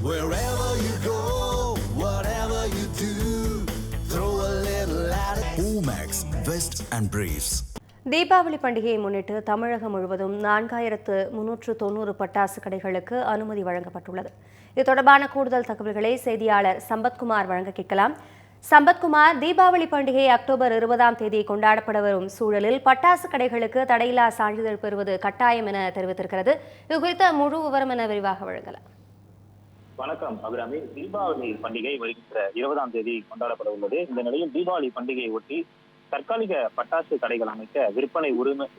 Wherever you go, whatever you do, throw a little at it. Omax, Vest and Briefs. Deepavali பண்டிகையை முன்னிட்டு தமிழகம் முழுவதும் 4390 பட்டாசு கடைகளுக்கு அனுமதி வழங்கப்பட்டுள்ளது. இது தொடர்பான கூடுதல் தகவல்களை செய்தியாளர் சம்பத்குமார் வழங்க கேட்கலாம். சம்பத்குமார், தீபாவளி பண்டிகை அக்டோபர் 20ஆம் தேதி கொண்டாடப்பட வரும் சூழலில் பட்டாசு கடைகளுக்கு தடையில்லா சான்றிதழ் பெறுவது கட்டாயம் என தெரிவித்திருக்கிறது. இது குறித்த முழு விவரம் என விரிவாக வழங்கலாம். வணக்கம் அபிராமி. தீபாவளி பண்டிகை வருகின்ற 20ஆம் தேதி கொண்டாடப்பட உள்ளது. இந்த நிலையில் தீபாவளி பண்டிகையை ஒட்டி தற்காலிக பட்டாசு கடைகள் அமைக்க விற்பனை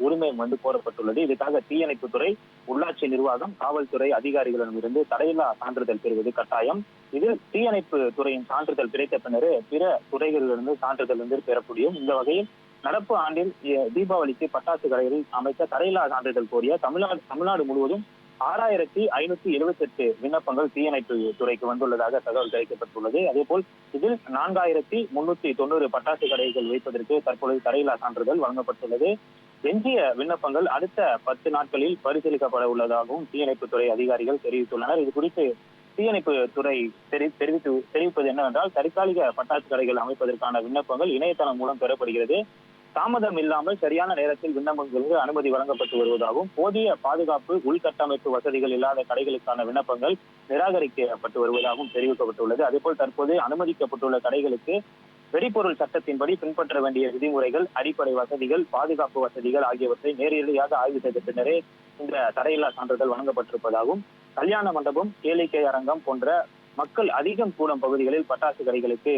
உரிமை கோரப்பட்டுள்ளது. இதுக்காக தீயணைப்புத்துறை, உள்ளாட்சி நிர்வாகம், காவல்துறை அதிகாரிகளிடமிருந்து தடையில்லா சான்றிதழ் பெறுவது கட்டாயம். இதில் தீயணைப்பு துறையின் சான்றிதழ் கிடைத்த பின்னரே பிற துறைகளிலிருந்து சான்றிதழ் பெற முடியும். இந்த வகையில் நடப்பு ஆண்டில் தீபாவளிக்கு பட்டாசு கடைகளில் அமைக்க தடையில்லா சான்றிதழ் கோரிய தமிழ்நாடு முழுவதும் 6578 விண்ணப்பங்கள் தீயணைப்பு துறைக்கு வந்துள்ளதாக தகவல் கிடைக்கப்பட்டுள்ளது. அதேபோல் இதில் 4390 பட்டாசு கடைகள் வைப்பதற்கு தற்பொழுது தடையில்லா சான்றிதழ் வழங்கப்பட்டுள்ளது. எஞ்சிய விண்ணப்பங்கள் அடுத்த 10 நாட்களில் பரிசீலிக்கப்பட உள்ளதாகவும் தீயணைப்புத்துறை அதிகாரிகள் தெரிவித்துள்ளனர். இது குறித்து தீயணைப்பு துறை தெரிவிப்பது என்னவென்றால், தற்காலிக பட்டாசு கடைகள் அமைப்பதற்கான விண்ணப்பங்கள் இணையதளம் மூலம் பெறப்படுகிறது. தாமதம் இல்லாமல் சரியான நேரத்தில் விண்ணப்பங்களுக்கு அனுமதி வழங்கப்பட்டு வருவதாகவும், போதிய பாதுகாப்பு உள்கட்டமைப்பு வசதிகள் இல்லாத கடைகளுக்கான விண்ணப்பங்கள் நிராகரிக்கப்பட்டு வருவதாகவும் தெரிவிக்கப்பட்டுள்ளது. அதேபோல் தற்போது அனுமதிக்கப்பட்டுள்ள கடைகளுக்கு வெடிபொருள் சட்டத்தின்படி பின்பற்ற வேண்டிய விதிமுறைகள், அடிப்படை வசதிகள், பாதுகாப்பு வசதிகள் ஆகியவற்றை நேரடியாக ஆய்வு செய்த பின்னரே இந்த தடையில்லா சான்றிதழ் வழங்கப்பட்டிருப்பதாகவும், கல்யாண மண்டபம், கேளிக்கை அரங்கம் போன்ற மக்கள் அதிகம் கூடும் பகுதிகளில் பட்டாசு கடைகளுக்கு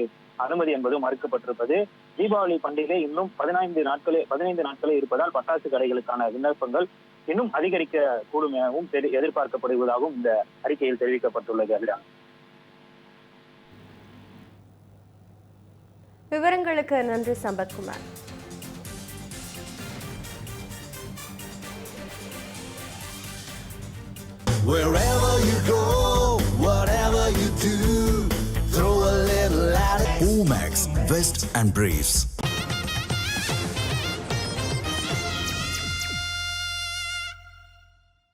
அனுமதி என்பது மறுக்கப்பட்டிருப்பது. தீபாவளி பண்டிகை இன்னும் 15 நாட்களே இருப்பதால் பட்டாசு கடைகளுக்கான விண்ணப்பங்கள் இன்னும் அதிகரிக்க கூடும் எனவும் எதிர்பார்க்கப்படுவதாகவும் இந்த அறிக்கையில் தெரிவிக்கப்பட்டுள்ளது. விவரங்களுக்கு நன்றி Sampathkumar. Wherever you go, whatever you do, throw a little at it. Omax, Vest and Briefs.